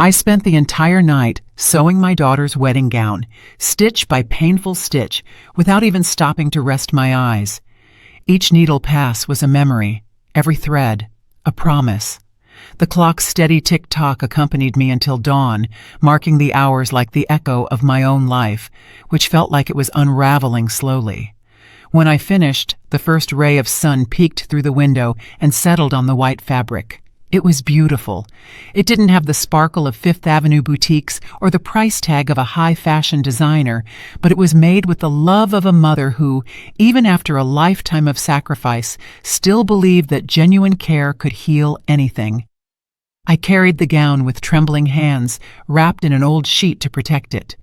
I spent the entire night sewing my daughter's wedding gown, stitch by painful stitch, without even stopping to rest my eyes. Each needle pass was a memory, every thread, a promise. The clock's steady tick-tock accompanied me until dawn, marking the hours like the echo of my own life, which felt like it was unraveling slowly. When I finished, the first ray of sun peeked through the window and settled on the white fabric. It was beautiful. It didn't have the sparkle of Fifth Avenue boutiques or the price tag of a high-fashion designer, but it was made with the love of a mother who, even after a lifetime of sacrifice, still believed that genuine care could heal anything. I carried the gown with trembling hands, wrapped in an old sheet to protect it.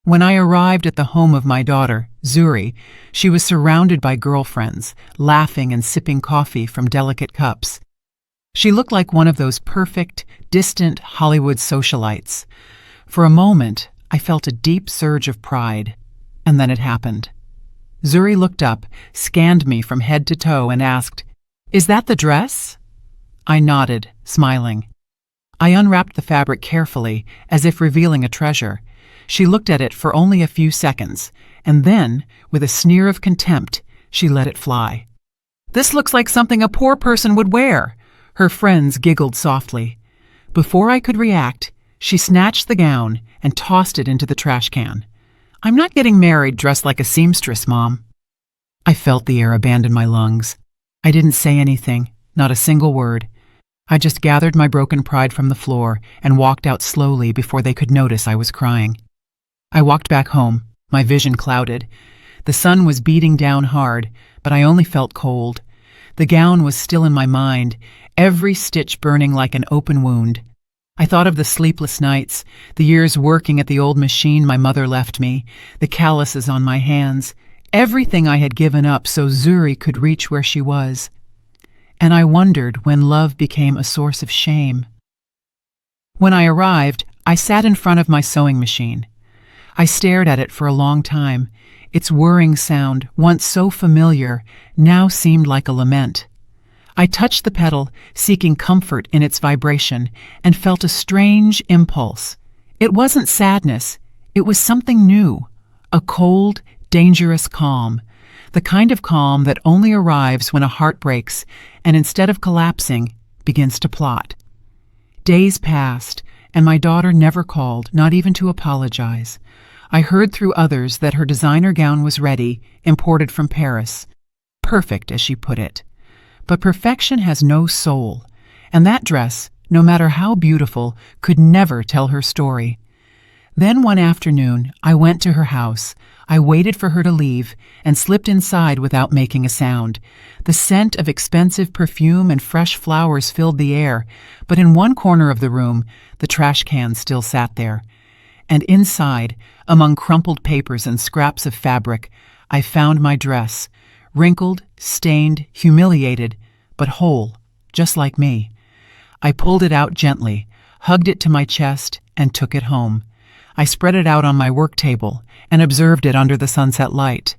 When I arrived at the home of my daughter, Zuri, she was surrounded by girlfriends, laughing and sipping coffee from delicate cups. She looked like one of those perfect, distant Hollywood socialites. For a moment, I felt a deep surge of pride, and then it happened. Zuri looked up, scanned me from head to toe, and asked, "Is that the dress?" I nodded, smiling. I unwrapped the fabric carefully, as if revealing a treasure. She looked at it for only a few seconds, and then, with a sneer of contempt, she let it fly. "This looks like something a poor person would wear." Her friends giggled softly. Before I could react, she snatched the gown and tossed it into the trash can. "I'm not getting married dressed like a seamstress, Mom." I felt the air abandon my lungs. I didn't say anything, not a single word. I just gathered my broken pride from the floor and walked out slowly before they could notice I was crying. I walked back home, my vision clouded. The sun was beating down hard, but I only felt cold. The gown was still in my mind, every stitch burning like an open wound. I thought of the sleepless nights, the years working at the old machine my mother left me, the calluses on my hands, everything I had given up so Zuri could reach where she was. And I wondered when love became a source of shame. When I arrived, I sat in front of my sewing machine. I stared at it for a long time. Its whirring sound, once so familiar, now seemed like a lament. I touched the pedal, seeking comfort in its vibration, and felt a strange impulse. It wasn't sadness. It was something new, a cold, dangerous calm, the kind of calm that only arrives when a heart breaks and instead of collapsing, begins to plot. Days passed, and my daughter never called, not even to apologize. I heard through others that her designer gown was ready, imported from Paris. Perfect, as she put it. But perfection has no soul, and that dress, no matter how beautiful, could never tell her story. Then one afternoon, I went to her house. I waited for her to leave and slipped inside without making a sound. The scent of expensive perfume and fresh flowers filled the air, but in one corner of the room, the trash can still sat there. And inside, among crumpled papers and scraps of fabric, I found my dress, wrinkled, stained, humiliated, but whole, just like me. I pulled it out gently, hugged it to my chest, and took it home. I spread it out on my work table and observed it under the sunset light.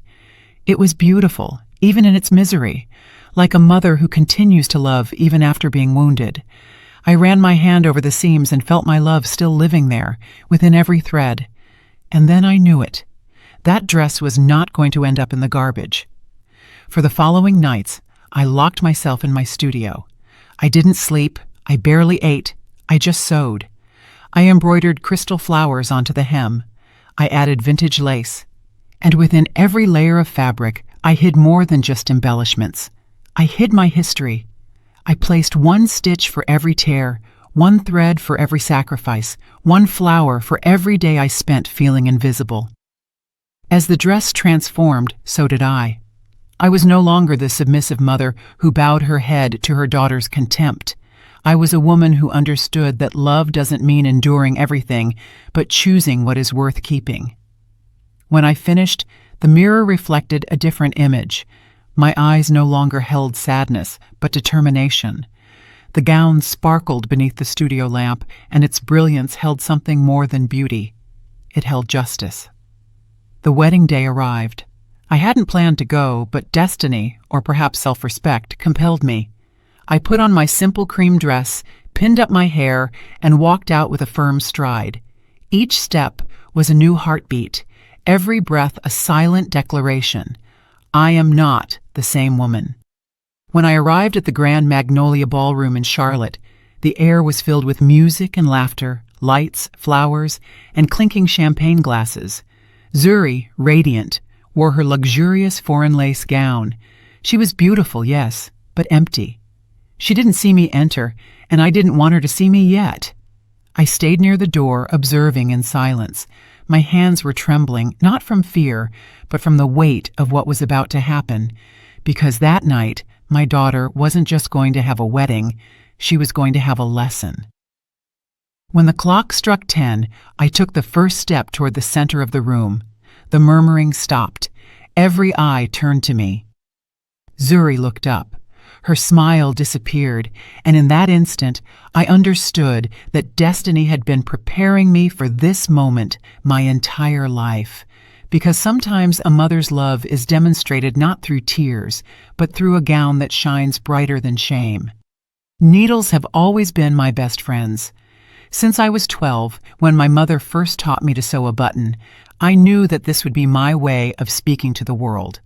It was beautiful, even in its misery, like a mother who continues to love even after being wounded. I ran my hand over the seams and felt my love still living there, within every thread. And then I knew it. That dress was not going to end up in the garbage. For the following nights, I locked myself in my studio. I didn't sleep, I barely ate, I just sewed. I embroidered crystal flowers onto the hem. I added vintage lace. And within every layer of fabric, I hid more than just embellishments. I hid my history. I placed one stitch for every tear, one thread for every sacrifice, one flower for every day I spent feeling invisible. As the dress transformed, so did I. I was no longer the submissive mother who bowed her head to her daughter's contempt. I was a woman who understood that love doesn't mean enduring everything, but choosing what is worth keeping. When I finished, the mirror reflected a different image. My eyes no longer held sadness, but determination. The gown sparkled beneath the studio lamp, and its brilliance held something more than beauty. It held justice. The wedding day arrived. I hadn't planned to go, but destiny, or perhaps self-respect, compelled me. I put on my simple cream dress, pinned up my hair, and walked out with a firm stride. Each step was a new heartbeat, every breath a silent declaration. I am not the same woman. When I arrived at the Grand Magnolia Ballroom in Charlotte, the air was filled with music and laughter, lights, flowers, and clinking champagne glasses. Zuri, radiant, wore her luxurious foreign lace gown. She was beautiful, yes, but empty. She didn't see me enter, and I didn't want her to see me yet. I stayed near the door, observing in silence. My hands were trembling, not from fear, but from the weight of what was about to happen, because that night my daughter wasn't just going to have a wedding, she was going to have a lesson. When the clock struck 10, I took the first step toward the center of the room. The murmuring stopped. Every eye turned to me. Zuri looked up. Her smile disappeared, and in that instant, I understood that destiny had been preparing me for this moment my entire life. Because sometimes a mother's love is demonstrated not through tears, but through a gown that shines brighter than shame. Needles have always been my best friends. Since I was 12, when my mother first taught me to sew a button, I knew that this would be my way of speaking to the world.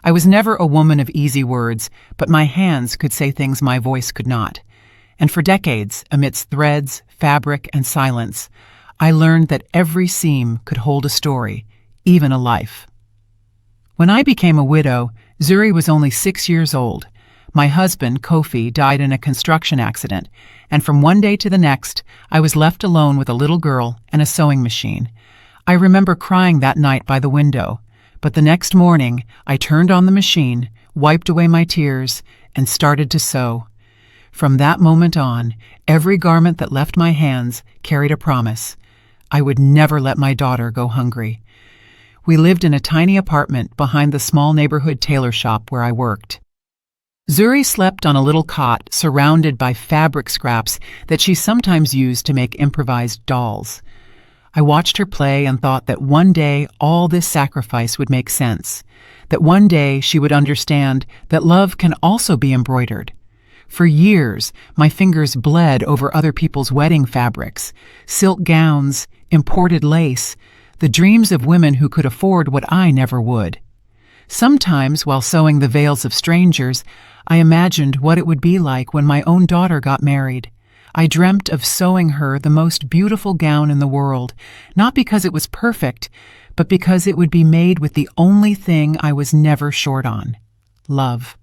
I was never a woman of easy words, but my hands could say things my voice could not. And for decades, amidst threads, fabric, and silence, I learned that every seam could hold a story, even a life. When I became a widow, Zuri was only 6 years old. My husband, Kofi, died in a construction accident, and from one day to the next, I was left alone with a little girl and a sewing machine. I remember crying that night by the window, but the next morning, I turned on the machine, wiped away my tears, and started to sew. From that moment on, every garment that left my hands carried a promise. I would never let my daughter go hungry. We lived in a tiny apartment behind the small neighborhood tailor shop where I worked. Zuri slept on a little cot surrounded by fabric scraps that she sometimes used to make improvised dolls. I watched her play and thought that one day all this sacrifice would make sense, that one day she would understand that love can also be embroidered. For years, my fingers bled over other people's wedding fabrics, silk gowns, imported lace, the dreams of women who could afford what I never would. Sometimes, while sewing the veils of strangers, I imagined what it would be like when my own daughter got married. I dreamt of sewing her the most beautiful gown in the world, not because it was perfect, but because it would be made with the only thing I was never short on: love.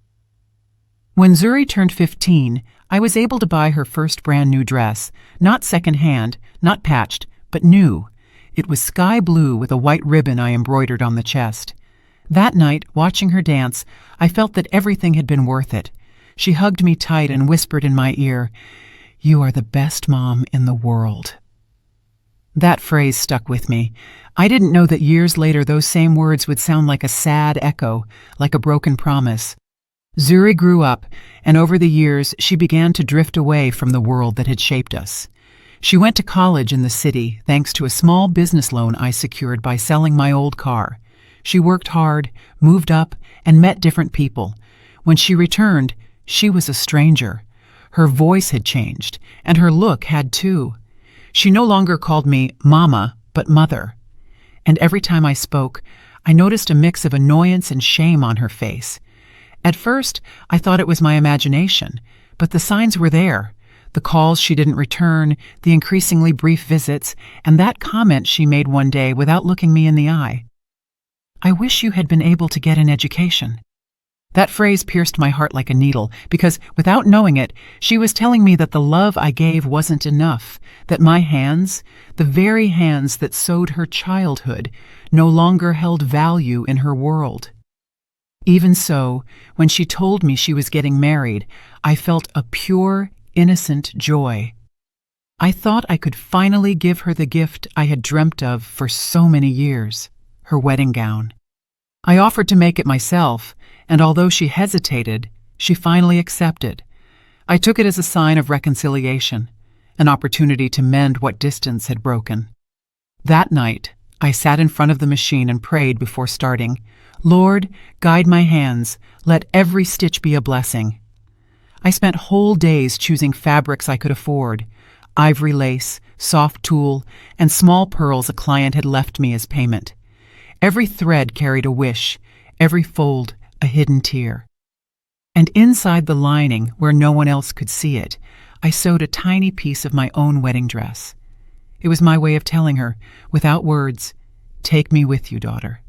When Zuri turned 15, I was able to buy her first brand new dress, not secondhand, not patched, but new. It was sky blue with a white ribbon I embroidered on the chest. That night, watching her dance, I felt that everything had been worth it. She hugged me tight and whispered in my ear, "You are the best mom in the world." That phrase stuck with me. I didn't know that years later those same words would sound like a sad echo, like a broken promise. Zuri grew up, and over the years she began to drift away from the world that had shaped us. She went to college in the city thanks to a small business loan I secured by selling my old car. She worked hard, moved up, and met different people. When she returned, she was a stranger. Her voice had changed, and her look had too. She no longer called me Mama, but Mother. And every time I spoke, I noticed a mix of annoyance and shame on her face. At first, I thought it was my imagination, but the signs were there. The calls she didn't return, the increasingly brief visits, and that comment she made one day without looking me in the eye. "I wish you had been able to get an education." That phrase pierced my heart like a needle, because without knowing it, she was telling me that the love I gave wasn't enough, that my hands, the very hands that sewed her childhood, no longer held value in her world. Even so, when she told me she was getting married, I felt a pure, innocent joy. I thought I could finally give her the gift I had dreamt of for so many years, her wedding gown. I offered to make it myself, and although she hesitated, she finally accepted. I took it as a sign of reconciliation, an opportunity to mend what distance had broken. That night, I sat in front of the machine and prayed before starting, "Lord, guide my hands, let every stitch be a blessing." I spent whole days choosing fabrics I could afford: ivory lace, soft tulle, and small pearls a client had left me as payment. Every thread carried a wish, every fold a hidden tear. And inside the lining, where no one else could see it, I sewed a tiny piece of my own wedding dress. It was my way of telling her, without words, "Take me with you, daughter.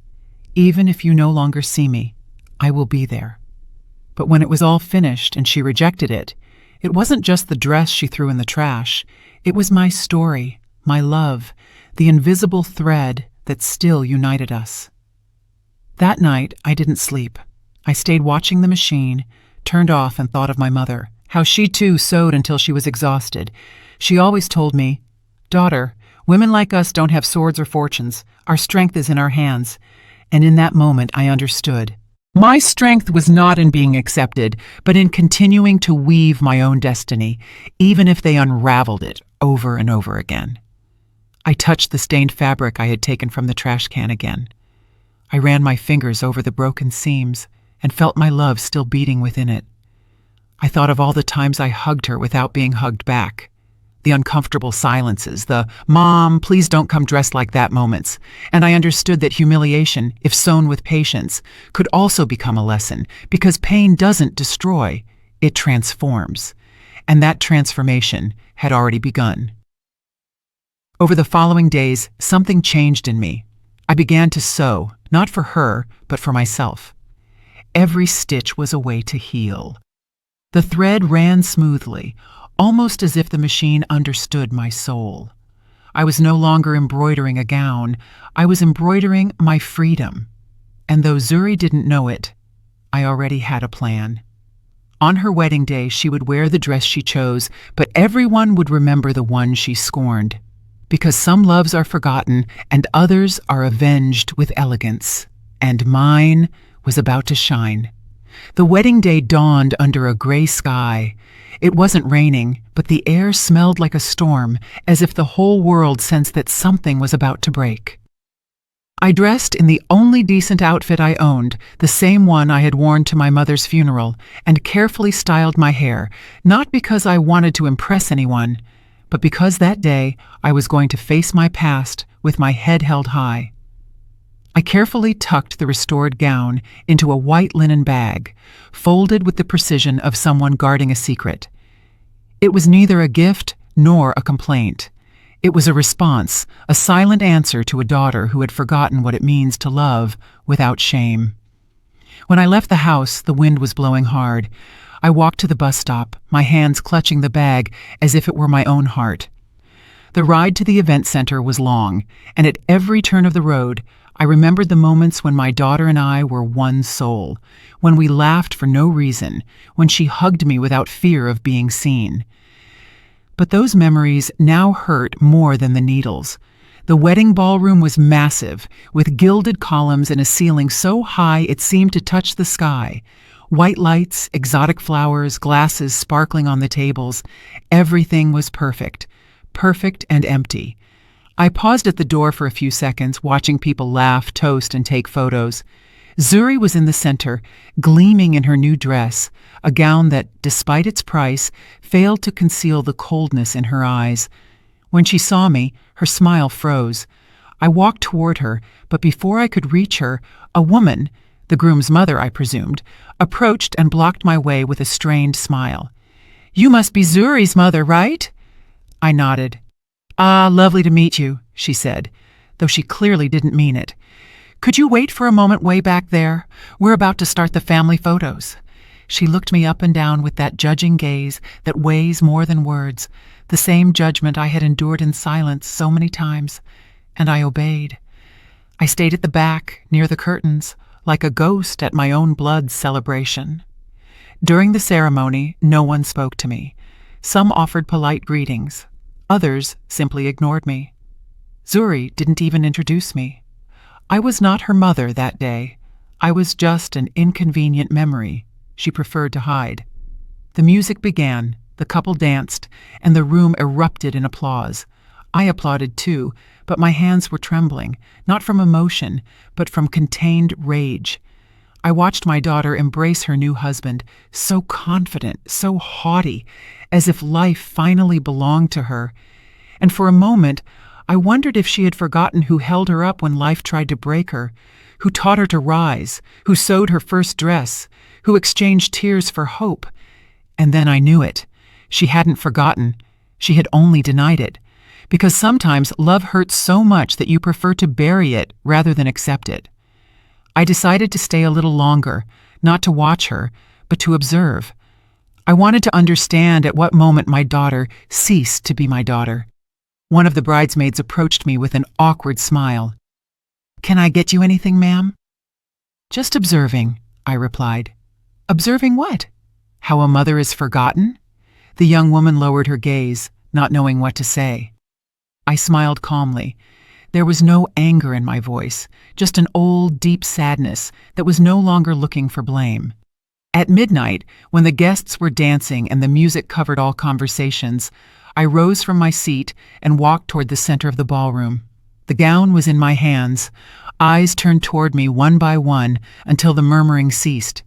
Even if you no longer see me, I will be there." But when it was all finished and she rejected it, it wasn't just the dress she threw in the trash. It was my story, my love, the invisible thread that still united us. That night, I didn't sleep. I stayed watching the machine, turned off and thought of my mother, how she too sewed until she was exhausted. She always told me, "Daughter, women like us don't have swords or fortunes. Our strength is in our hands." And in that moment, I understood. My strength was not in being accepted, but in continuing to weave my own destiny, even if they unraveled it over and over again. I touched the stained fabric I had taken from the trash can again. I ran my fingers over the broken seams and felt my love still beating within it. I thought of all the times I hugged her without being hugged back. The uncomfortable silences, the "Mom, please don't come dressed like that" moments. And I understood that humiliation, if sown with patience, could also become a lesson, because pain doesn't destroy, it transforms. And that transformation had already begun. Over the following days, something changed in me. I began to sew, not for her, but for myself. Every stitch was a way to heal. The thread ran smoothly, almost as if the machine understood my soul. I was no longer embroidering a gown, I was embroidering my freedom. And though Zuri didn't know it, I already had a plan. On her wedding day, she would wear the dress she chose, but everyone would remember the one she scorned. Because some loves are forgotten and others are avenged with elegance. And mine was about to shine. The wedding day dawned under a gray sky. It wasn't raining, but the air smelled like a storm, as if the whole world sensed that something was about to break. I dressed in the only decent outfit I owned, the same one I had worn to my mother's funeral, and carefully styled my hair, not because I wanted to impress anyone, but because that day I was going to face my past with my head held high. I carefully tucked the restored gown into a white linen bag, folded with the precision of someone guarding a secret. It was neither a gift nor a complaint. It was a response, a silent answer to a daughter who had forgotten what it means to love without shame. When I left the house, the wind was blowing hard. I walked to the bus stop, my hands clutching the bag as if it were my own heart. The ride to the event center was long, and at every turn of the road, I remembered the moments when my daughter and I were one soul, when we laughed for no reason, when she hugged me without fear of being seen. But those memories now hurt more than the needles. The wedding ballroom was massive, with gilded columns and a ceiling so high it seemed to touch the sky. White lights, exotic flowers, glasses sparkling on the tables. Everything was perfect. Perfect and empty. I paused at the door for a few seconds, watching people laugh, toast, and take photos. Zuri was in the center, gleaming in her new dress, a gown that, despite its price, failed to conceal the coldness in her eyes. When she saw me, her smile froze. I walked toward her, but before I could reach her, a woman, the groom's mother, I presumed, approached and blocked my way with a strained smile. "You must be Zuri's mother, right?" I nodded. "Ah, lovely to meet you," she said, though she clearly didn't mean it. "Could you wait for a moment way back there? We're about to start the family photos." She looked me up and down with that judging gaze that weighs more than words, the same judgment I had endured in silence so many times, and I obeyed. I stayed at the back, near the curtains, like a ghost at my own blood celebration. During the ceremony, no one spoke to me. Some offered polite greetings. Others simply ignored me. Zuri didn't even introduce me. I was not her mother that day. I was just an inconvenient memory she preferred to hide. The music began, the couple danced, and the room erupted in applause. I applauded too, but my hands were trembling, not from emotion, but from contained rage. I watched my daughter embrace her new husband, so confident, so haughty, as if life finally belonged to her. And for a moment, I wondered if she had forgotten who held her up when life tried to break her, who taught her to rise, who sewed her first dress, who exchanged tears for hope. And then I knew it. She hadn't forgotten. She had only denied it. Because sometimes love hurts so much that you prefer to bury it rather than accept it. I decided to stay a little longer, not to watch her, but to observe. I wanted to understand at what moment my daughter ceased to be my daughter. One of the bridesmaids approached me with an awkward smile. "Can I get you anything, ma'am?" "Just observing," I replied. "Observing what? How a mother is forgotten?" The young woman lowered her gaze, not knowing what to say. I smiled calmly. There was no anger in my voice, just an old, deep sadness that was no longer looking for blame. At midnight, when the guests were dancing and the music covered all conversations, I rose from my seat and walked toward the center of the ballroom. The gown was in my hands, eyes turned toward me one by one until the murmuring ceased.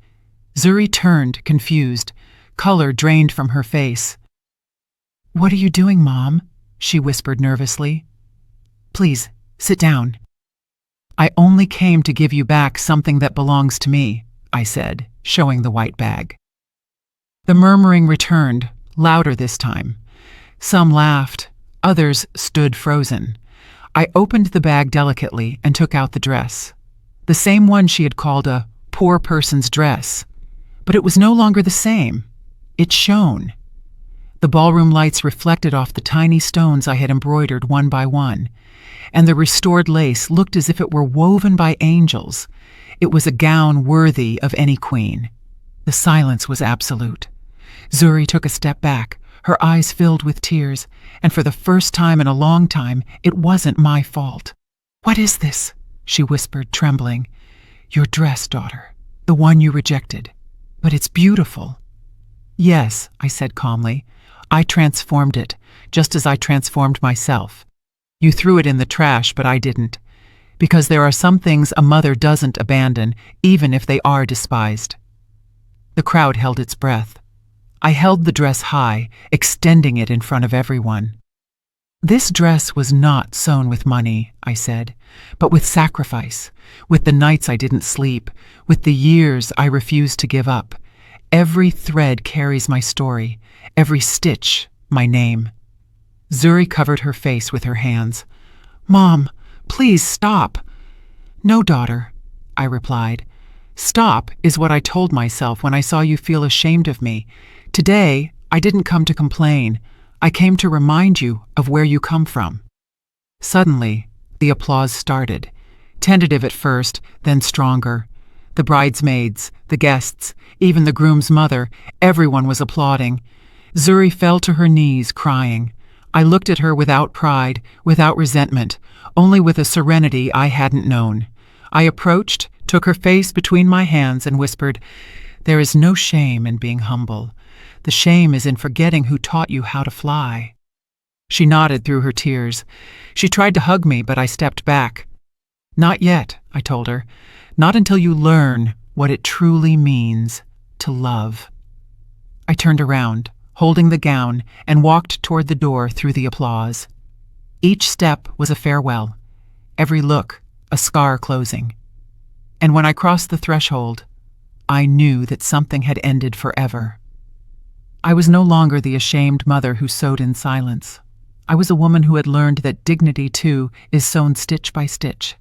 Zuri turned, confused. Color drained from her face. "What are you doing, Mom?" she whispered nervously. "Please, sit down." "I only came to give you back something that belongs to me," I said, showing the white bag. The murmuring returned, louder this time. Some laughed, others stood frozen. I opened the bag delicately and took out the dress. The same one she had called a poor person's dress. But it was no longer the same. It shone. The ballroom lights reflected off the tiny stones I had embroidered one by one, and the restored lace looked as if it were woven by angels. It was a gown worthy of any queen. The silence was absolute. Zuri took a step back, her eyes filled with tears, and for the first time in a long time, it wasn't my fault. "What is this?" she whispered, trembling. "Your dress, daughter, the one you rejected. But it's beautiful." "Yes," I said calmly. "I transformed it, just as I transformed myself. You threw it in the trash, but I didn't. Because there are some things a mother doesn't abandon, even if they are despised." The crowd held its breath. I held the dress high, extending it in front of everyone. "This dress was not sewn with money," I said, "but with sacrifice, with the nights I didn't sleep, with the years I refused to give up. Every thread carries my story, every stitch my name." Zuri covered her face with her hands. "Mom, please stop." "No, daughter," I replied. "Stop is what I told myself when I saw you feel ashamed of me. Today, I didn't come to complain. I came to remind you of where you come from." Suddenly, the applause started, tentative at first, then stronger. The bridesmaids, the guests, even the groom's mother, everyone was applauding. Zuri fell to her knees, crying. I looked at her without pride, without resentment, only with a serenity I hadn't known. I approached, took her face between my hands, and whispered, "There is no shame in being humble. The shame is in forgetting who taught you how to fly." She nodded through her tears. She tried to hug me, but I stepped back. "Not yet," I told her. "Not until you learn what it truly means to love." I turned around, holding the gown, and walked toward the door through the applause. Each step was a farewell, every look a scar closing. And when I crossed the threshold, I knew that something had ended forever. I was no longer the ashamed mother who sewed in silence. I was a woman who had learned that dignity, too, is sewn stitch by stitch.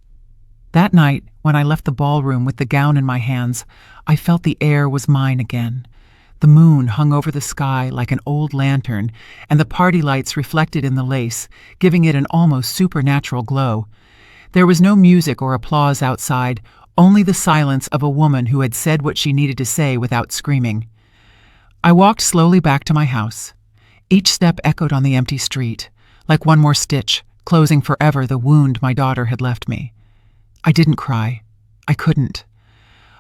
That night, when I left the ballroom with the gown in my hands, I felt the air was mine again. The moon hung over the sky like an old lantern, and the party lights reflected in the lace, giving it an almost supernatural glow. There was no music or applause outside, only the silence of a woman who had said what she needed to say without screaming. I walked slowly back to my house. Each step echoed on the empty street, like one more stitch, closing forever the wound my daughter had left me. I didn't cry. I couldn't.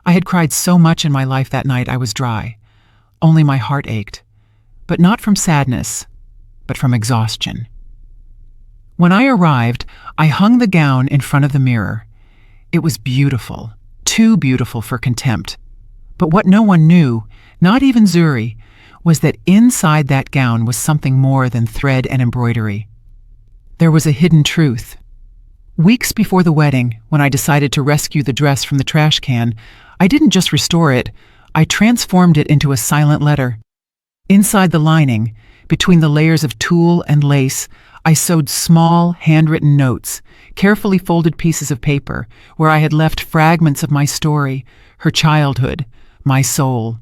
I had cried so much in my life that night I was dry. Only my heart ached. But not from sadness, but from exhaustion. When I arrived, I hung the gown in front of the mirror. It was beautiful, too beautiful for contempt. But what no one knew, not even Zuri, was that inside that gown was something more than thread and embroidery. There was a hidden truth. Weeks before the wedding, when I decided to rescue the dress from the trash can, I didn't just restore it, I transformed it into a silent letter. Inside the lining, between the layers of tulle and lace, I sewed small, handwritten notes, carefully folded pieces of paper, where I had left fragments of my story, her childhood, my soul.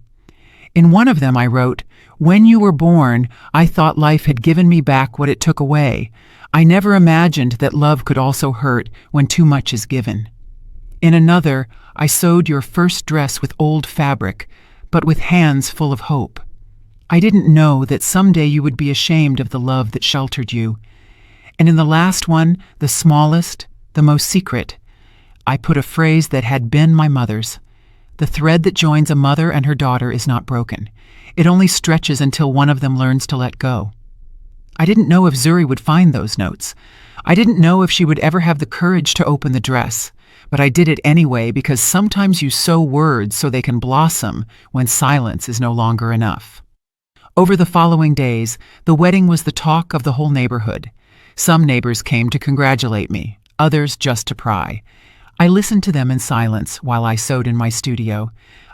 In one of them I wrote, "When you were born, I thought life had given me back what it took away. I never imagined that love could also hurt when too much is given." In another, I sewed your first dress with old fabric, but with hands full of hope. I didn't know that someday you would be ashamed of the love that sheltered you. And in the last one, the smallest, the most secret, I put a phrase that had been my mother's. The thread that joins a mother and her daughter is not broken. It only stretches until one of them learns to let go. I didn't know if Zuri would find those notes. I didn't know if she would ever have the courage to open the dress. But I did it anyway because sometimes you sow words so they can blossom when silence is no longer enough. Over the following days, the wedding was the talk of the whole neighborhood. Some neighbors came to congratulate me, others just to pry. I listened to them in silence while I sewed in my studio.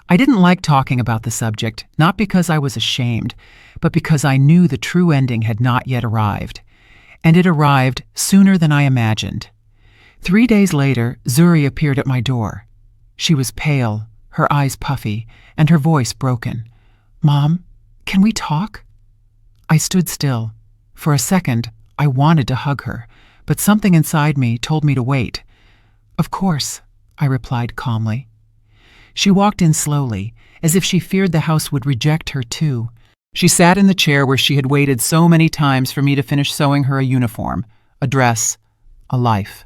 I didn't like talking about the subject, not because I was ashamed, but because I knew the true ending had not yet arrived. And it arrived sooner than I imagined. 3 days later, Zuri appeared at my door. She was pale, her eyes puffy, and her voice broken. "Mom, can we talk?" I stood still. For a second, I wanted to hug her, but something inside me told me to wait. "Of course," I replied calmly. She walked in slowly, as if she feared the house would reject her too. She sat in the chair where she had waited so many times for me to finish sewing her a uniform, a dress, a life.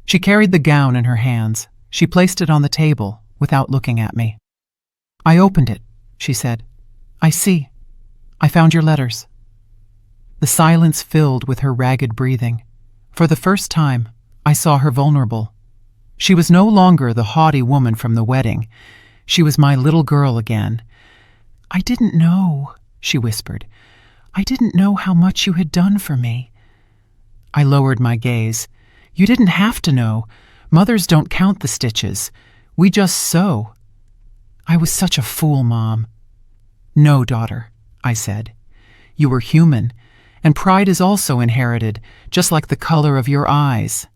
She carried the gown in her hands. She placed it on the table without looking at me. "I opened it," she said. "I see. I found your letters." The silence filled with her ragged breathing. For the first time, I saw her vulnerable. She was no longer the haughty woman from the wedding. She was my little girl again. "I didn't know," she whispered. "I didn't know how much you had done for me." I lowered my gaze. "You didn't have to know. Mothers don't count the stitches. We just sew." I was such a fool, Mom. "No, daughter," I said. "You were human, and pride is also inherited, just like the color of your eyes."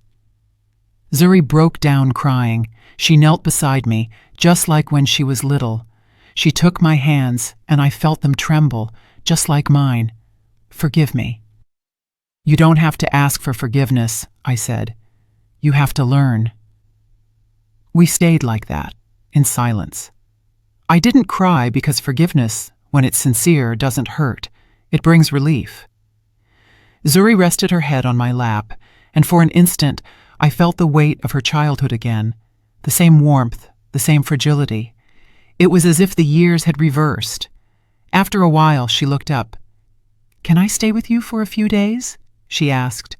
Zuri broke down crying. She knelt beside me, just like when she was little. She took my hands, and I felt them tremble, just like mine. "Forgive me." "You don't have to ask for forgiveness," I said. "You have to learn." We stayed like that, in silence. I didn't cry because forgiveness, when it's sincere, doesn't hurt. It brings relief. Zuri rested her head on my lap, and for an instant I felt the weight of her childhood again, the same warmth, the same fragility. It was as if the years had reversed. After a while, she looked up. "Can I stay with you for a few days?" she asked.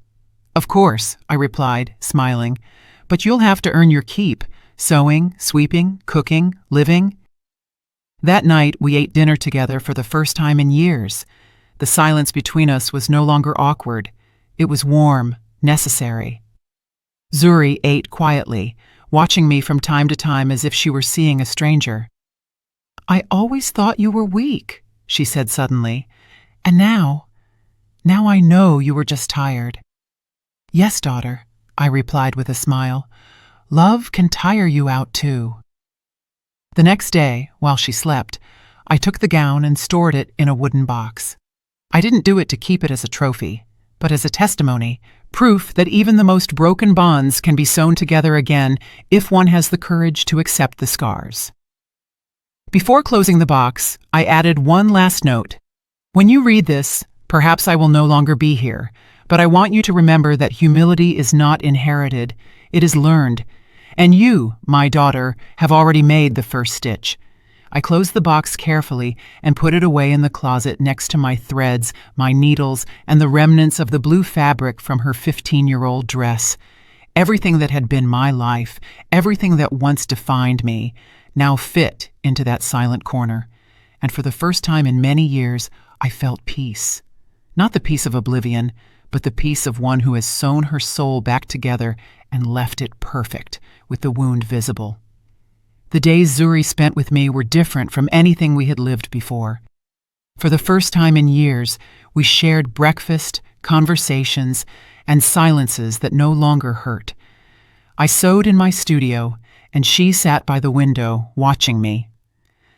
"Of course," I replied, smiling, "but you'll have to earn your keep, sewing, sweeping, cooking, living." That night, we ate dinner together for the first time in years. The silence between us was no longer awkward. It was warm, necessary. Zuri ate quietly, watching me from time to time as if she were seeing a stranger. "I always thought you were weak," she said suddenly, "and now I know you were just tired." "Yes, daughter," I replied with a smile. "Love can tire you out too." The next day, while she slept, I took the gown and stored it in a wooden box. I didn't do it to keep it as a trophy, but as a testimony, proof that even the most broken bonds can be sewn together again if one has the courage to accept the scars. Before closing the box, I added one last note. When you read this, perhaps I will no longer be here, but I want you to remember that humility is not inherited, it is learned. And you, my daughter, have already made the first stitch. I closed the box carefully and put it away in the closet next to my threads, my needles, and the remnants of the blue fabric from her 15-year-old dress. Everything that had been my life, everything that once defined me, now fit into that silent corner. And for the first time in many years, I felt peace. Not the peace of oblivion, but the peace of one who has sewn her soul back together and left it perfect, with the wound visible. The days Zuri spent with me were different from anything we had lived before. For the first time in years, we shared breakfast, conversations, and silences that no longer hurt. I sewed in my studio, and she sat by the window, watching me.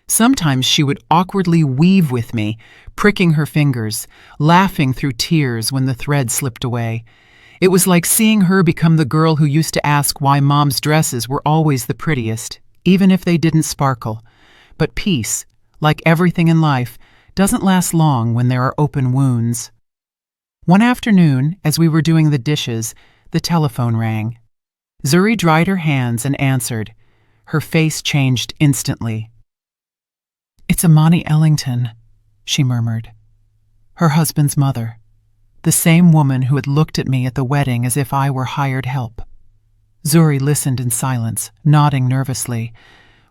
Sometimes she would awkwardly weave with me, pricking her fingers, laughing through tears when the thread slipped away. It was like seeing her become the girl who used to ask why Mom's dresses were always the prettiest, even if they didn't sparkle. But peace, like everything in life, doesn't last long when there are open wounds. One afternoon, as we were doing the dishes, the telephone rang. Zuri dried her hands and answered. Her face changed instantly. "It's Imani Ellington," she murmured. Her husband's mother. The same woman who had looked at me at the wedding as if I were hired help. Zuri listened in silence, nodding nervously.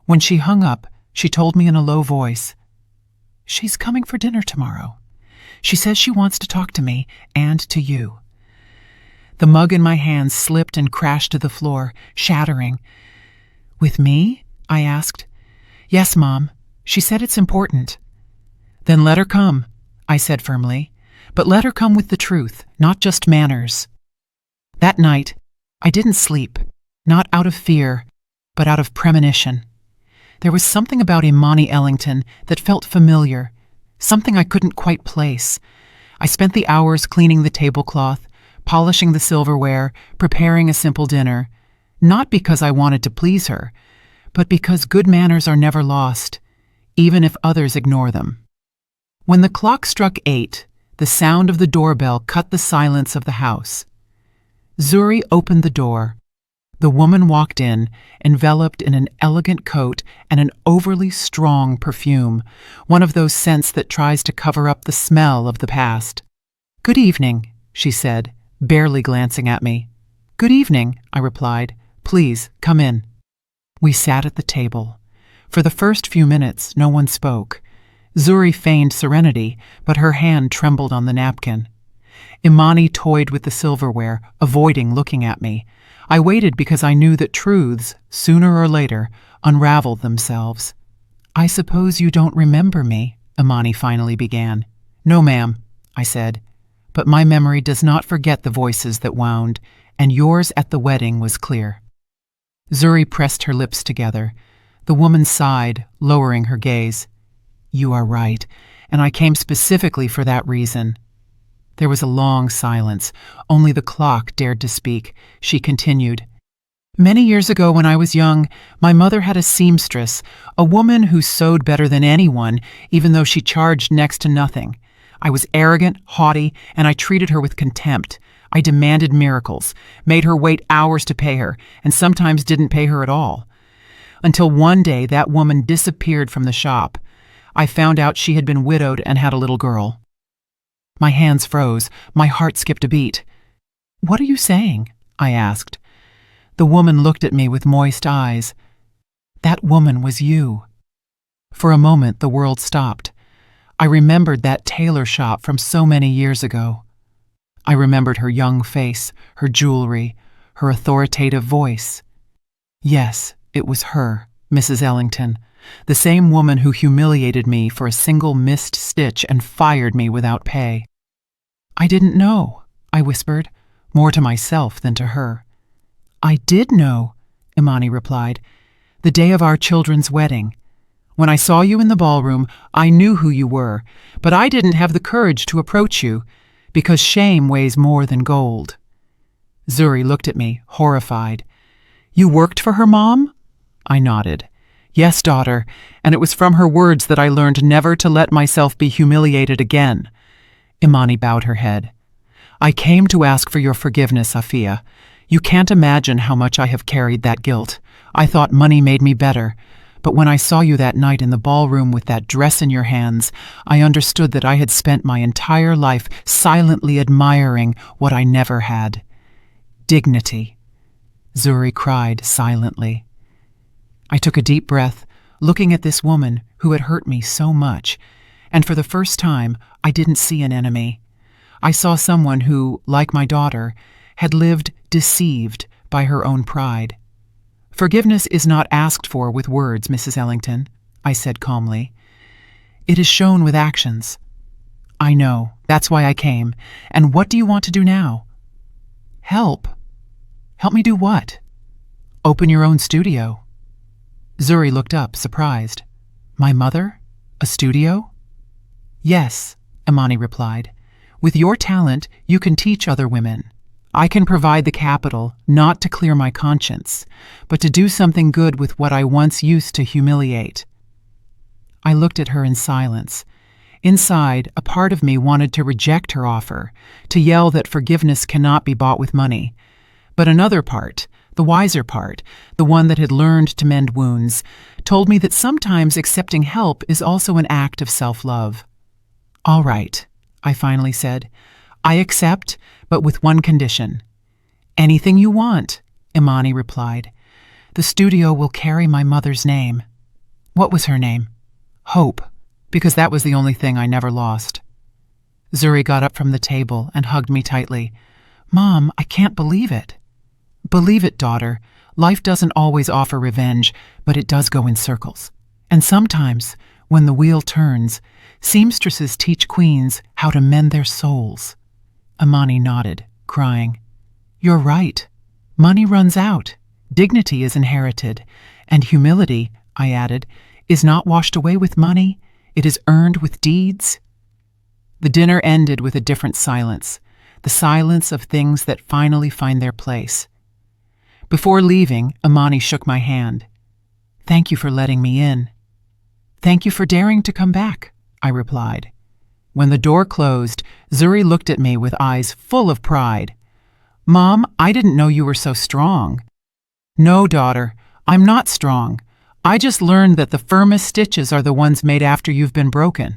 When she hung up, she told me in a low voice, "She's coming for dinner tomorrow. She says she wants to talk to me and to you." The mug in my hand slipped and crashed to the floor, shattering. "With me?" I asked. "Yes, Mom. She said it's important." "Then let her come," I said firmly. "But let her come with the truth, not just manners." That night, I didn't sleep, not out of fear, but out of premonition. There was something about Imani Ellington that felt familiar, something I couldn't quite place. I spent the hours cleaning the tablecloth, polishing the silverware, preparing a simple dinner, not because I wanted to please her, but because good manners are never lost, even if others ignore them. When the clock struck 8, the sound of the doorbell cut the silence of the house. Zuri opened the door. The woman walked in, enveloped in an elegant coat and an overly strong perfume, one of those scents that tries to cover up the smell of the past. "Good evening," she said, barely glancing at me. "Good evening," I replied. "Please, come in." We sat at the table. For the first few minutes, no one spoke. Zuri feigned serenity, but her hand trembled on the napkin. Imani toyed with the silverware, avoiding looking at me. I waited because I knew that truths, sooner or later, unraveled themselves. "I suppose you don't remember me," Imani finally began. "No, ma'am," I said. "But my memory does not forget the voices that wound, and yours at the wedding was clear." Zuri pressed her lips together. The woman sighed, lowering her gaze. "You are right, and I came specifically for that reason." There was a long silence. Only the clock dared to speak. She continued. "Many years ago when I was young, my mother had a seamstress, a woman who sewed better than anyone, even though she charged next to nothing. I was arrogant, haughty, and I treated her with contempt. I demanded miracles, made her wait hours to pay her, and sometimes didn't pay her at all. Until one day that woman disappeared from the shop. I found out she had been widowed and had a little girl." My hands froze. My heart skipped a beat. "What are you saying?" I asked. The woman looked at me with moist eyes. "That woman was you." For a moment, the world stopped. I remembered that tailor shop from so many years ago. I remembered her young face, her jewelry, her authoritative voice. Yes, it was her, Mrs. Ellington, the same woman who humiliated me for a single missed stitch and fired me without pay. "I didn't know," I whispered, more to myself than to her. "I did know," Imani replied, "the day of our children's wedding. When I saw you in the ballroom, I knew who you were, but I didn't have the courage to approach you, because shame weighs more than gold." Zuri looked at me, horrified. "You worked for her, Mom?" I nodded. "Yes, daughter, and it was from her words that I learned never to let myself be humiliated again." Imani bowed her head. "I came to ask for your forgiveness, Afia. You can't imagine how much I have carried that guilt. I thought money made me better. But when I saw you that night in the ballroom with that dress in your hands, I understood that I had spent my entire life silently admiring what I never had. Dignity. Zuri cried silently. I took a deep breath, looking at this woman who had hurt me so much, and for the first time, I didn't see an enemy. I saw someone who, like my daughter, had lived deceived by her own pride. Forgiveness is not asked for with words, Mrs. Ellington, I said calmly. It is shown with actions. I know, that's why I came. And what do you want to do now? Help. Help me do what? Open your own studio. Zuri looked up, surprised. My mother? A studio? Yes, Imani replied. With your talent, you can teach other women. I can provide the capital, not to clear my conscience, but to do something good with what I once used to humiliate. I looked at her in silence. Inside, a part of me wanted to reject her offer, to yell that forgiveness cannot be bought with money. But another part, the wiser part, the one that had learned to mend wounds, told me that sometimes accepting help is also an act of self-love. All right, I finally said. I accept, but with one condition. Anything you want, Imani replied. The studio will carry my mother's name. What was her name? Hope, because that was the only thing I never lost. Zuri got up from the table and hugged me tightly. Mom, I can't believe it. Believe it, daughter. Life doesn't always offer revenge, but it does go in circles. And sometimes, when the wheel turns, seamstresses teach queens how to mend their souls. Imani nodded, crying. You're right. Money runs out. Dignity is inherited. And humility, I added, is not washed away with money. It is earned with deeds. The dinner ended with a different silence, the silence of things that finally find their place. Before leaving, Imani shook my hand. Thank you for letting me in. Thank you for daring to come back, I replied. When the door closed, Zuri looked at me with eyes full of pride. Mom, I didn't know you were so strong. No, daughter, I'm not strong. I just learned that the firmest stitches are the ones made after you've been broken.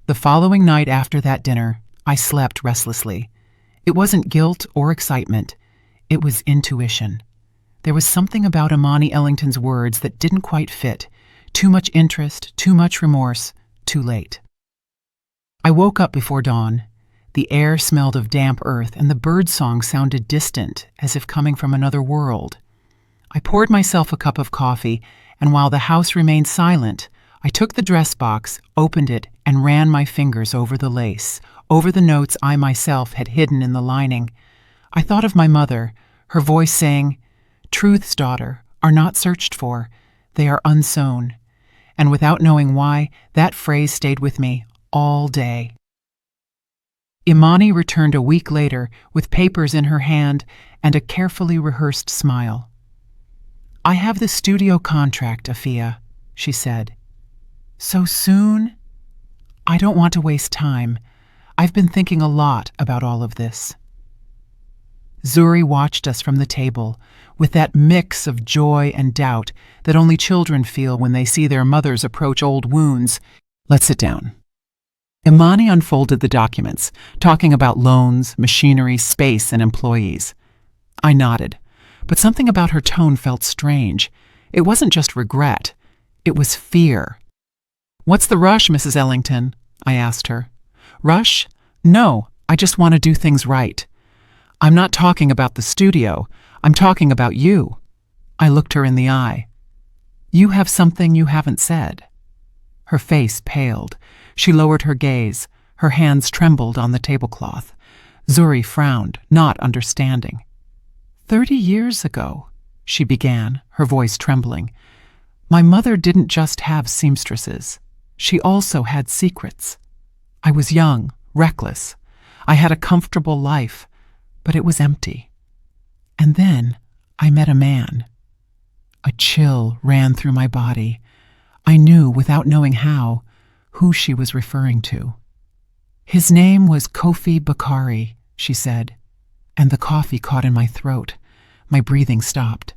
The following night after that dinner, I slept restlessly. It wasn't guilt or excitement. It was intuition. There was something about Imani Ellington's words that didn't quite fit. Too much interest, too much remorse, too late. I woke up before dawn. The air smelled of damp earth, and the bird song sounded distant, as if coming from another world. I poured myself a cup of coffee, and while the house remained silent, I took the dress box, opened it, and ran my fingers over the lace, over the notes I myself had hidden in the lining. I thought of my mother, her voice saying, Truths, daughter, are not searched for, they are unsewn. And without knowing why, that phrase stayed with me all day. Imani returned a week later with papers in her hand and a carefully rehearsed smile. I have the studio contract, Afia, she said. So soon? I don't want to waste time. I've been thinking a lot about all of this. Zuri watched us from the table with that mix of joy and doubt that only children feel when they see their mothers approach old wounds. Let's sit down. Imani unfolded the documents, talking about loans, machinery, space, and employees. I nodded, but something about her tone felt strange. It wasn't just regret. It was fear. What's the rush, Mrs. Ellington? I asked her. Rush? No, I just want to do things right. I'm not talking about the studio. I'm talking about you. I looked her in the eye. You have something you haven't said. Her face paled. She lowered her gaze. Her hands trembled on the tablecloth. Zuri frowned, not understanding. 30 years ago, she began, her voice trembling. My mother didn't just have seamstresses. She also had secrets. I was young, reckless. I had a comfortable life, but it was empty. And then I met a man. A chill ran through my body. I knew, without knowing how, who she was referring to. His name was Kofi Bakari, she said, and the coffee caught in my throat. My breathing stopped.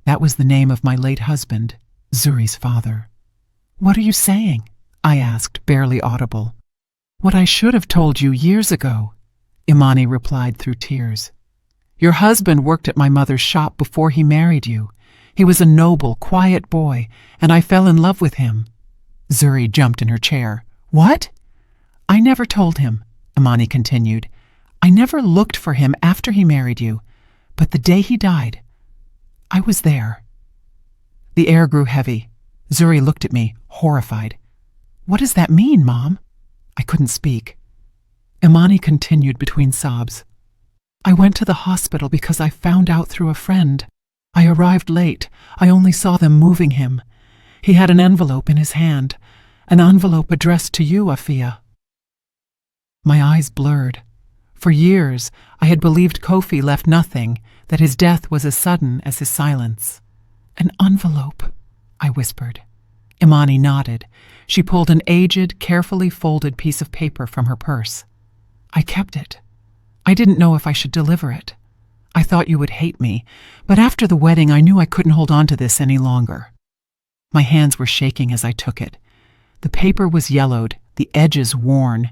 That was the name of my late husband, Zuri's father. What are you saying? I asked, barely audible. What I should have told you years ago, Imani replied through tears. Your husband worked at my mother's shop before he married you. He was a noble, quiet boy, and I fell in love with him." Zuri jumped in her chair. "What?" "I never told him," Imani continued. "I never looked for him after he married you. But the day he died, I was there." The air grew heavy. Zuri looked at me, horrified. "What does that mean, Mom?" I couldn't speak. Imani continued between sobs. "I went to the hospital because I found out through a friend. I arrived late. I only saw them moving him. He had an envelope in his hand, an envelope addressed to you, Afia." My eyes blurred. For years, I had believed Kofi left nothing, that his death was as sudden as his silence. "An envelope," I whispered. Imani nodded. She pulled an aged, carefully folded piece of paper from her purse. "I kept it. I didn't know if I should deliver it. I thought you would hate me, but after the wedding I knew I couldn't hold on to this any longer." My hands were shaking as I took it. The paper was yellowed, the edges worn.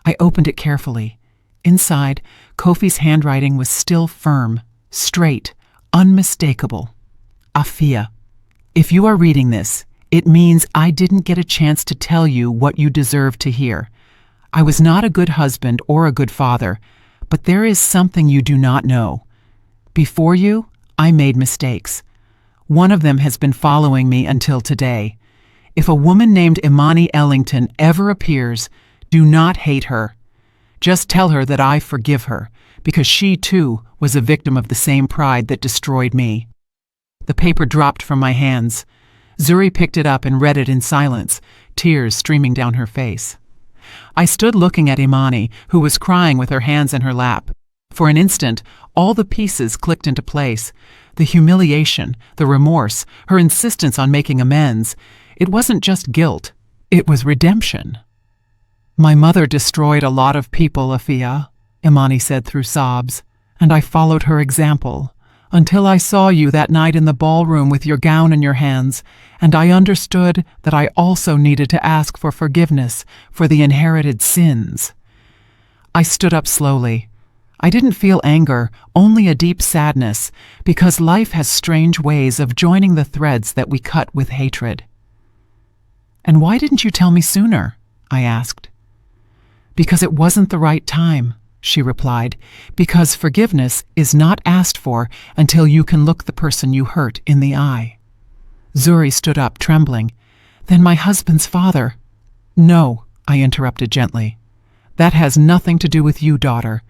I opened it carefully. Inside, Kofi's handwriting was still firm, straight, unmistakable. "Afia, if you are reading this, it means I didn't get a chance to tell you what you deserve to hear. I was not a good husband or a good father, but there is something you do not know. Before you, I made mistakes. One of them has been following me until today. If a woman named Imani Ellington ever appears, do not hate her. Just tell her that I forgive her, because she too was a victim of the same pride that destroyed me." The paper dropped from my hands. Zuri picked it up and read it in silence, tears streaming down her face. I stood looking at Imani, who was crying with her hands in her lap. For an instant, all the pieces clicked into place. The humiliation, the remorse, her insistence on making amends. It wasn't just guilt, it was redemption. "My mother destroyed a lot of people, Afia," Imani said through sobs, "and I followed her example, until I saw you that night in the ballroom with your gown in your hands, and I understood that I also needed to ask for forgiveness for the inherited sins." I stood up slowly. I didn't feel anger, only a deep sadness, because life has strange ways of joining the threads that we cut with hatred. "And why didn't you tell me sooner?" I asked. "Because it wasn't the right time," she replied, "because forgiveness is not asked for until you can look the person you hurt in the eye." Zuri stood up, trembling. "Then my husband's father—" "No," I interrupted gently. "That has nothing to do with you, daughter.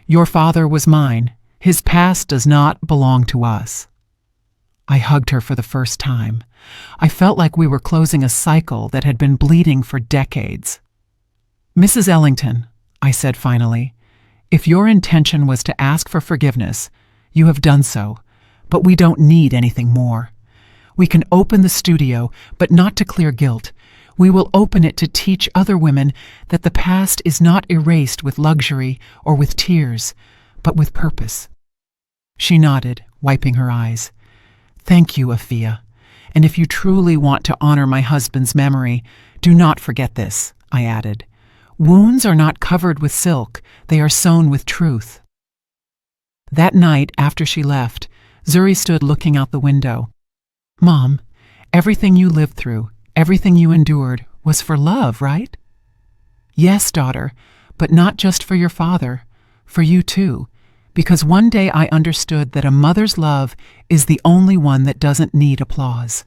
Your father was mine. His past does not belong to us." I hugged her for the first time. I felt like we were closing a cycle that had been bleeding for decades. "Mrs. Ellington," I said finally, "if your intention was to ask for forgiveness, you have done so, but we don't need anything more. We can open the studio, but not to clear guilt. We will open it to teach other women that the past is not erased with luxury or with tears, but with purpose." She nodded, wiping her eyes. "Thank you, Afia. And if you truly want to honor my husband's memory, do not forget this," I added. "Wounds are not covered with silk, they are sewn with truth." That night, after she left, Zuri stood looking out the window. "Mom, everything you lived through, everything you endured, was for love, right?" "Yes, daughter, but not just for your father, for you too, because one day I understood that a mother's love is the only one that doesn't need applause."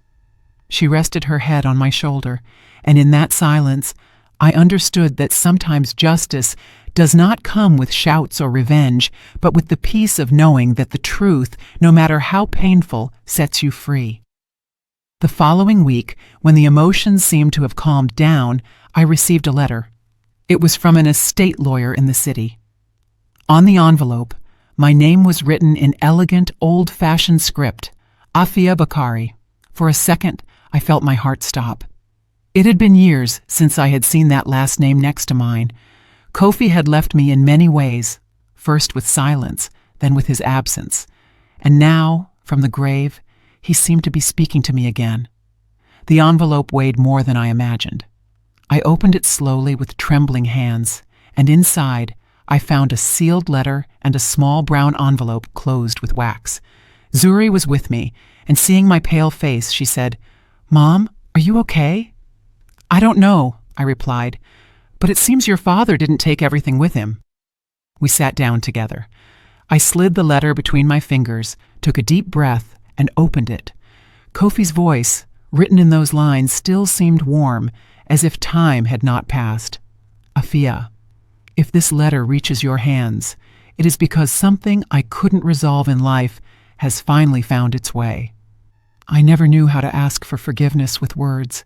She rested her head on my shoulder, and in that silence, I understood that sometimes justice does not come with shouts or revenge, but with the peace of knowing that the truth, no matter how painful, sets you free. The following week, when the emotions seemed to have calmed down, I received a letter. It was from an estate lawyer in the city. On the envelope, my name was written in elegant, old-fashioned script, Afia Bakari. For a second, I felt my heart stop. It had been years since I had seen that last name next to mine. Kofi had left me in many ways, first with silence, then with his absence. And now, from the grave, he seemed to be speaking to me again. The envelope weighed more than I imagined. I opened it slowly with trembling hands, and inside, I found a sealed letter and a small brown envelope closed with wax. Zuri was with me, and seeing my pale face, she said, "Mom, are you okay?" "I don't know," I replied, "but it seems your father didn't take everything with him." We sat down together. I slid the letter between my fingers, took a deep breath, and opened it. Kofi's voice, written in those lines, still seemed warm, as if time had not passed. "Afia, if this letter reaches your hands, it is because something I couldn't resolve in life has finally found its way. I never knew how to ask for forgiveness with words,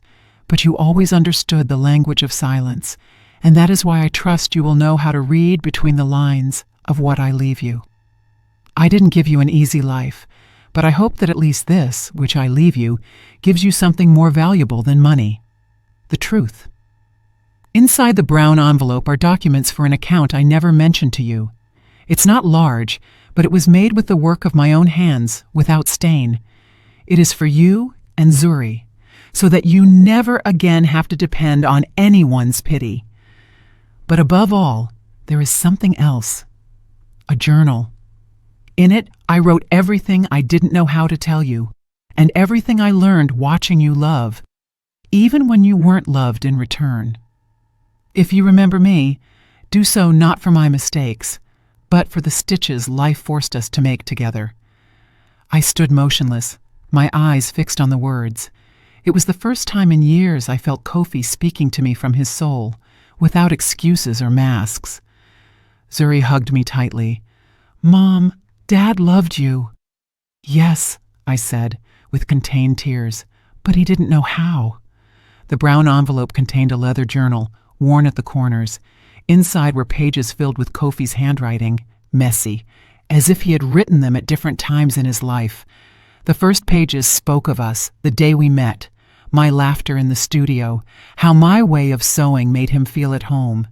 but you always understood the language of silence, and that is why I trust you will know how to read between the lines of what I leave you. I didn't give you an easy life, but I hope that at least this, which I leave you, gives you something more valuable than money: the truth." Inside the brown envelope are documents for an account I never mentioned to you. It's not large, but it was made with the work of my own hands, without stain. It is for you and Zuri, so that you never again have to depend on anyone's pity. But above all, there is something else: a journal. In it, I wrote everything I didn't know how to tell you, and everything I learned watching you love, even when you weren't loved in return. If you remember me, do so not for my mistakes, but for the stitches life forced us to make together. I stood motionless, my eyes fixed on the words. It was the first time in years I felt Kofi speaking to me from his soul, without excuses or masks. Zuri hugged me tightly. "Mom, Dad loved you." "Yes," I said, with contained tears, but he didn't know how. The brown envelope contained a leather journal, worn at the corners. Inside were pages filled with Kofi's handwriting, messy, as if he had written them at different times in his life. The first pages spoke of us, the day we met, my laughter in the studio, how my way of sewing made him feel at home.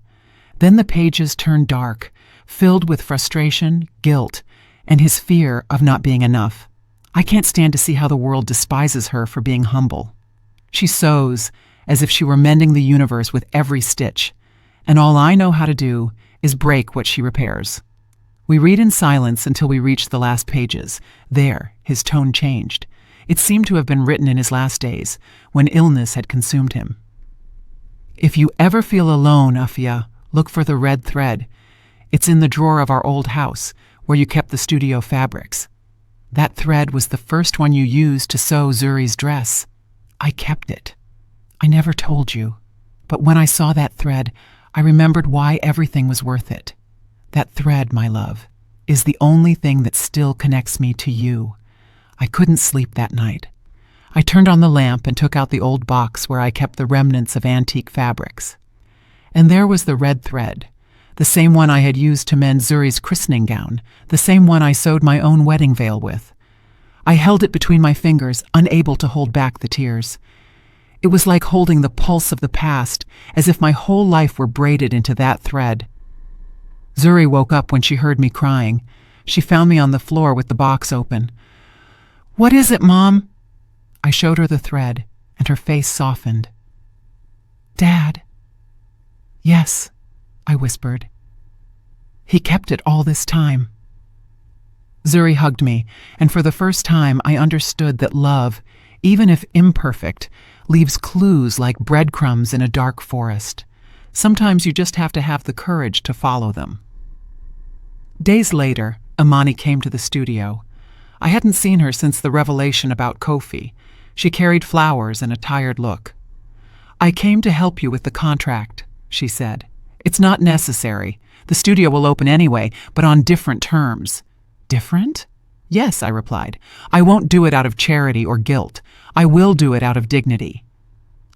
Then the pages turned dark, filled with frustration, guilt, and his fear of not being enough. I can't stand to see how the world despises her for being humble. She sews as if she were mending the universe with every stitch, and all I know how to do is break what she repairs. We read in silence until we reach the last pages. There, his tone changed. It seemed to have been written in his last days, when illness had consumed him. "If you ever feel alone, Afia, look for the red thread. It's in the drawer of our old house, where you kept the studio fabrics. That thread was the first one you used to sew Zuri's dress. I kept it. I never told you, but when I saw that thread, I remembered why everything was worth it. That thread, my love, is the only thing that still connects me to you." I couldn't sleep that night. I turned on the lamp and took out the old box where I kept the remnants of antique fabrics. And there was the red thread, the same one I had used to mend Zuri's christening gown, the same one I sewed my own wedding veil with. I held it between my fingers, unable to hold back the tears. It was like holding the pulse of the past, as if my whole life were braided into that thread. Zuri woke up when she heard me crying. She found me on the floor with the box open. "What is it, Mom?" I showed her the thread, and her face softened. "Dad." "Yes," I whispered. "He kept it all this time." Zuri hugged me, and for the first time I understood that love, even if imperfect, leaves clues like breadcrumbs in a dark forest. Sometimes you just have to have the courage to follow them. Days later, Imani came to the studio. I hadn't seen her since the revelation about Kofi. She carried flowers and a tired look. "I came to help you with the contract," she said. "It's not necessary. The studio will open anyway, but on different terms." "Different?" "Yes," I replied. "I won't do it out of charity or guilt. I will do it out of dignity."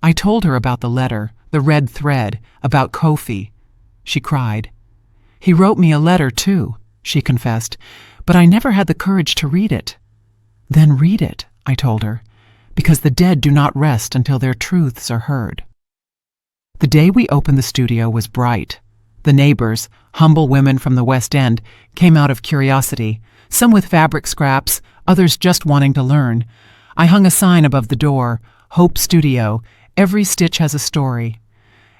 I told her about the letter, the red thread, about Kofi. She cried. "He wrote me a letter, too," she confessed, "but I never had the courage to read it." "Then read it," I told her, "because the dead do not rest until their truths are heard." The day we opened the studio was bright. The neighbors, humble women from the West End, came out of curiosity, some with fabric scraps, others just wanting to learn. I hung a sign above the door, "Hope Studio, every stitch has a story."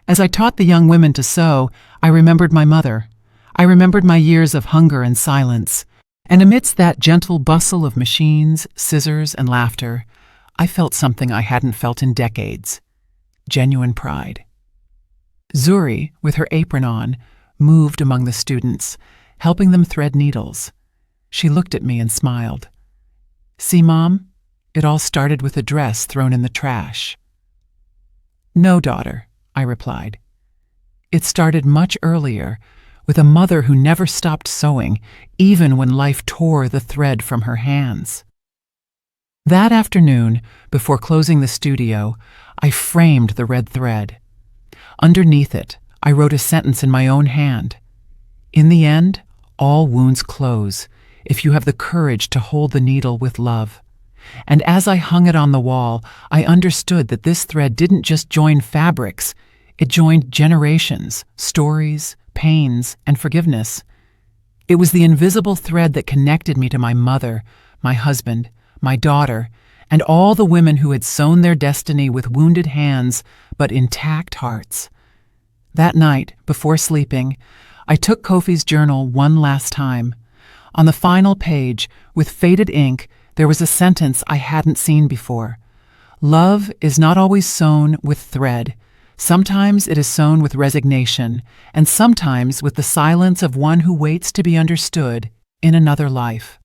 As I taught the young women to sew, I remembered my mother. I remembered my years of hunger and silence, and amidst that gentle bustle of machines, scissors, and laughter, I felt something I hadn't felt in decades: genuine pride. Zuri, with her apron on, moved among the students, helping them thread needles. She looked at me and smiled. "See, Mom? It all started with a dress thrown in the trash." "No, daughter," I replied. "It started much earlier, with a mother who never stopped sewing, even when life tore the thread from her hands." That afternoon, before closing the studio, I framed the red thread. Underneath it, I wrote a sentence in my own hand: "In the end, all wounds close, if you have the courage to hold the needle with love." And as I hung it on the wall, I understood that this thread didn't just join fabrics, it joined generations, stories, pains, and forgiveness. It was the invisible thread that connected me to my mother, my husband, my daughter, and all the women who had sewn their destiny with wounded hands but intact hearts. That night, before sleeping, I took Kofi's journal one last time. On the final page, with faded ink, there was a sentence I hadn't seen before. "Love is not always sewn with thread. Sometimes it is sewn with resignation, and sometimes with the silence of one who waits to be understood in another life."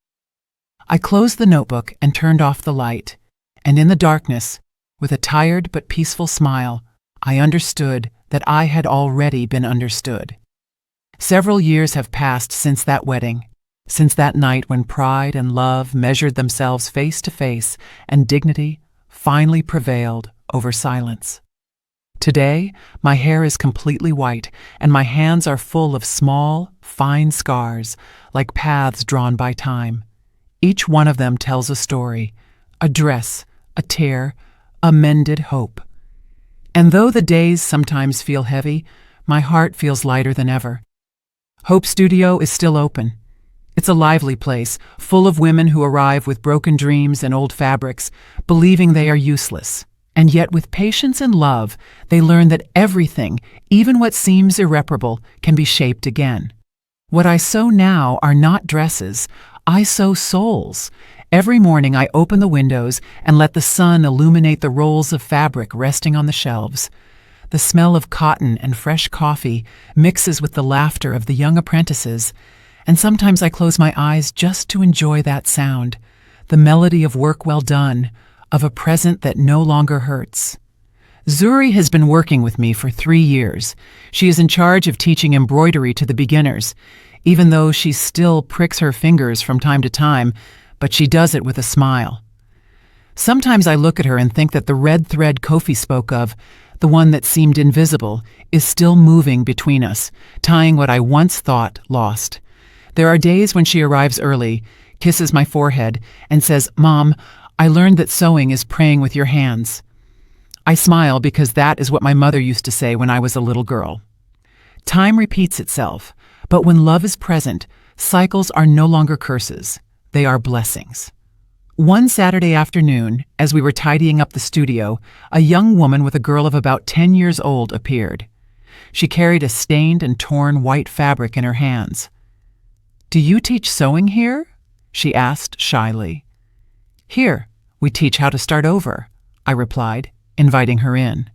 I closed the notebook and turned off the light, and in the darkness, with a tired but peaceful smile, I understood that I had already been understood. Several years have passed since that wedding, since that night when pride and love measured themselves face to face and dignity finally prevailed over silence. Today, my hair is completely white and my hands are full of small, fine scars, like paths drawn by time. Each one of them tells a story: a dress, a tear, a mended hope. And though the days sometimes feel heavy, my heart feels lighter than ever. Hope Studio is still open. It's a lively place, full of women who arrive with broken dreams and old fabrics, believing they are useless. And yet with patience and love, they learn that everything, even what seems irreparable, can be shaped again. What I sew now are not dresses. I sew souls. Every morning I open the windows and let the sun illuminate the rolls of fabric resting on the shelves. The smell of cotton and fresh coffee mixes with the laughter of the young apprentices, and sometimes I close my eyes just to enjoy that sound, the melody of work well done, of a present that no longer hurts. Zuri has been working with me for 3 years. She is in charge of teaching embroidery to the beginners, even though she still pricks her fingers from time to time, but she does it with a smile. Sometimes I look at her and think that the red thread Kofi spoke of, the one that seemed invisible, is still moving between us, tying what I once thought lost. There are days when she arrives early, kisses my forehead, and says, "Mom, I learned that sewing is praying with your hands." I smile because that is what my mother used to say when I was a little girl. Time repeats itself, but when love is present, cycles are no longer curses. They are blessings. One Saturday afternoon, as we were tidying up the studio, a young woman with a girl of about 10 years old appeared. She carried a stained and torn white fabric in her hands. "Do you teach sewing here?" she asked shyly. "Here, we teach how to start over," I replied, inviting her in.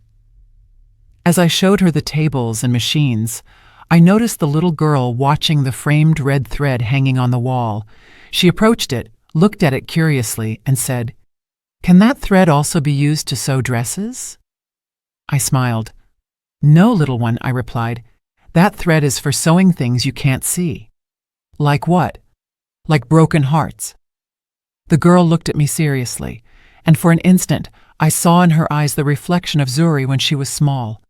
As I showed her the tables and machines, I noticed the little girl watching the framed red thread hanging on the wall. She approached it, looked at it curiously, and said, "Can that thread also be used to sew dresses?" I smiled. "No, little one," I replied. "That thread is for sewing things you can't see." "Like what?" "Like broken hearts." The girl looked at me seriously, and for an instant I saw in her eyes the reflection of Zuri when she was small.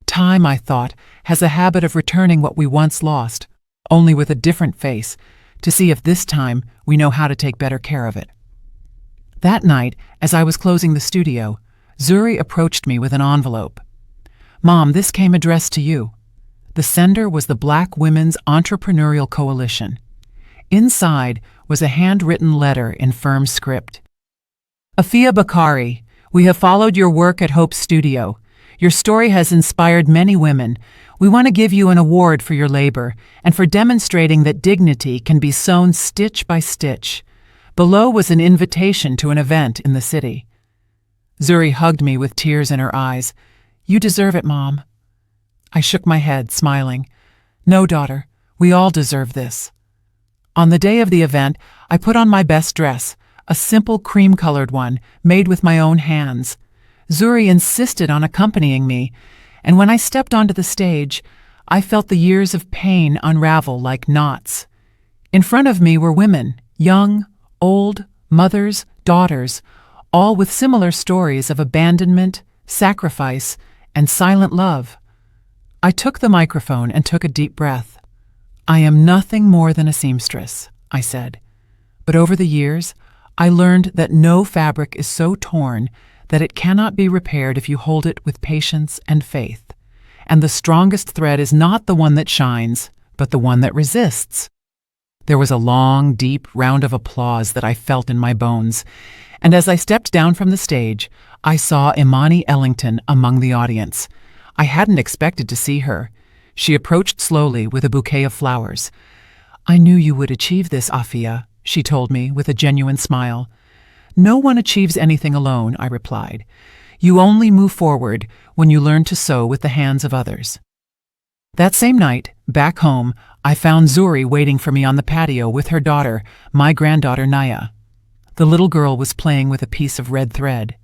Time, I thought, has a habit of returning what we once lost, only with a different face, to see if this time we know how to take better care of it. That night, as I was closing the studio, Zuri approached me with an envelope. "Mom, this came addressed to you." The sender was the Black Women's Entrepreneurial Coalition. Inside was a handwritten letter in firm script. "Afia Bakari, we have followed your work at Hope Studio. Your story has inspired many women. We want to give you an award for your labor and for demonstrating that dignity can be sewn stitch by stitch." Below was an invitation to an event in the city. Zuri hugged me with tears in her eyes. "You deserve it, Mom." I shook my head, smiling. "No, daughter, we all deserve this." On the day of the event, I put on my best dress, a simple cream-colored one made with my own hands. Zuri insisted on accompanying me, and when I stepped onto the stage, I felt the years of pain unravel like knots. In front of me were women, young, old, mothers, daughters, all with similar stories of abandonment, sacrifice, and silent love. I took the microphone and took a deep breath. "I am nothing more than a seamstress," I said. "But over the years, I learned that no fabric is so torn that it cannot be repaired if you hold it with patience and faith. And the strongest thread is not the one that shines, but the one that resists." There was a long, deep round of applause that I felt in my bones, and as I stepped down from the stage, I saw Imani Ellington among the audience. I hadn't expected to see her. She approached slowly with a bouquet of flowers. "I knew you would achieve this, Afia," she told me with a genuine smile. "No one achieves anything alone," I replied. "You only move forward when you learn to sew with the hands of others." That same night, back home, I found Zuri waiting for me on the patio with her daughter, my granddaughter Naya. The little girl was playing with a piece of red thread.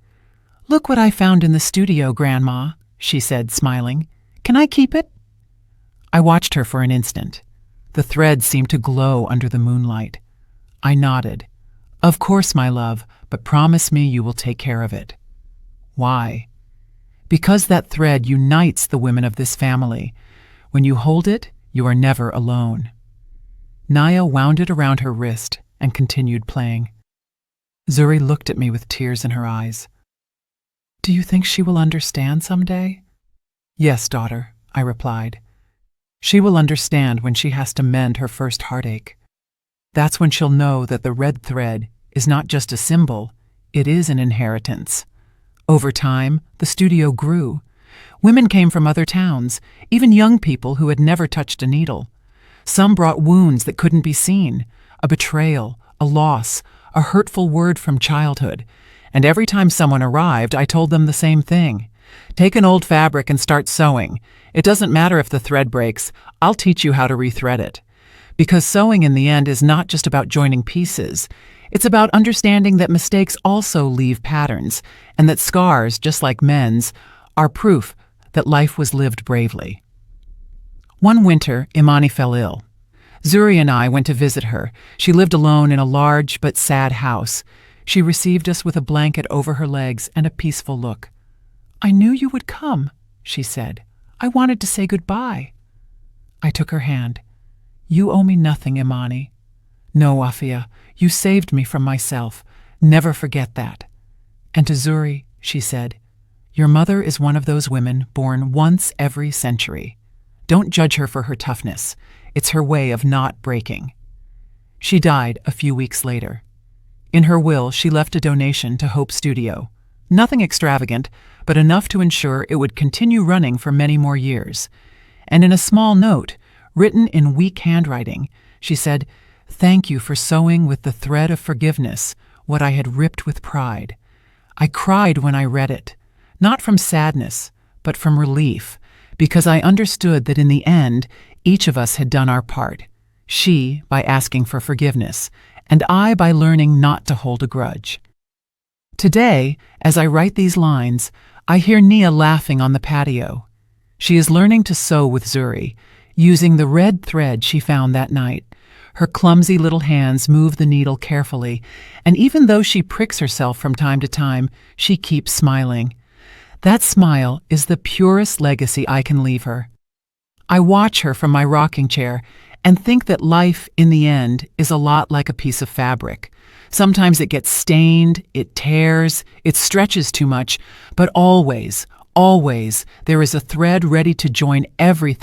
"Look what I found in the studio, Grandma," she said, smiling. "Can I keep it?" I watched her for an instant. The thread seemed to glow under the moonlight. I nodded. "Of course, my love, but promise me you will take care of it." "Why?" "Because that thread unites the women of this family. When you hold it, you are never alone." Naya wound it around her wrist and continued playing. Zuri looked at me with tears in her eyes. "Do you think she will understand someday?" "Yes, daughter," I replied. "She will understand when she has to mend her first heartache. That's when she'll know that the red thread is not just a symbol, it is an inheritance." Over time, the studio grew. Women came from other towns, even young people who had never touched a needle. Some brought wounds that couldn't be seen, a betrayal, a loss, a hurtful word from childhood. And every time someone arrived, I told them the same thing. "Take an old fabric and start sewing. It doesn't matter if the thread breaks, I'll teach you how to rethread it." Because sewing in the end is not just about joining pieces. It's about understanding that mistakes also leave patterns, and that scars, just like men's, are proof that life was lived bravely. One winter, Imani fell ill. Zuri and I went to visit her. She lived alone in a large but sad house. She received us with a blanket over her legs and a peaceful look. "I knew you would come," she said. "I wanted to say goodbye." I took her hand. "You owe me nothing, Imani." "No, Afia, you saved me from myself. Never forget that." And to Zuri, she said, "Your mother is one of those women born once every century. Don't judge her for her toughness. It's her way of not breaking." She died a few weeks later. In her will, she left a donation to Hope Studio. Nothing extravagant, but enough to ensure it would continue running for many more years. And in a small note, written in weak handwriting, she said, "Thank you for sewing with the thread of forgiveness what I had ripped with pride. I cried when I read it, not from sadness, but from relief, because I understood that in the end, each of us had done our part. She by asking for forgiveness, and I by learning not to hold a grudge." Today, as I write these lines, I hear Nia laughing on the patio. She is learning to sew with Zuri, using the red thread she found that night. Her clumsy little hands move the needle carefully, and even though she pricks herself from time to time, she keeps smiling. That smile is the purest legacy I can leave her. I watch her from my rocking chair and think that life, in the end, is a lot like a piece of fabric. Sometimes it gets stained, it tears, it stretches too much, but always, always, there is a thread ready to join everything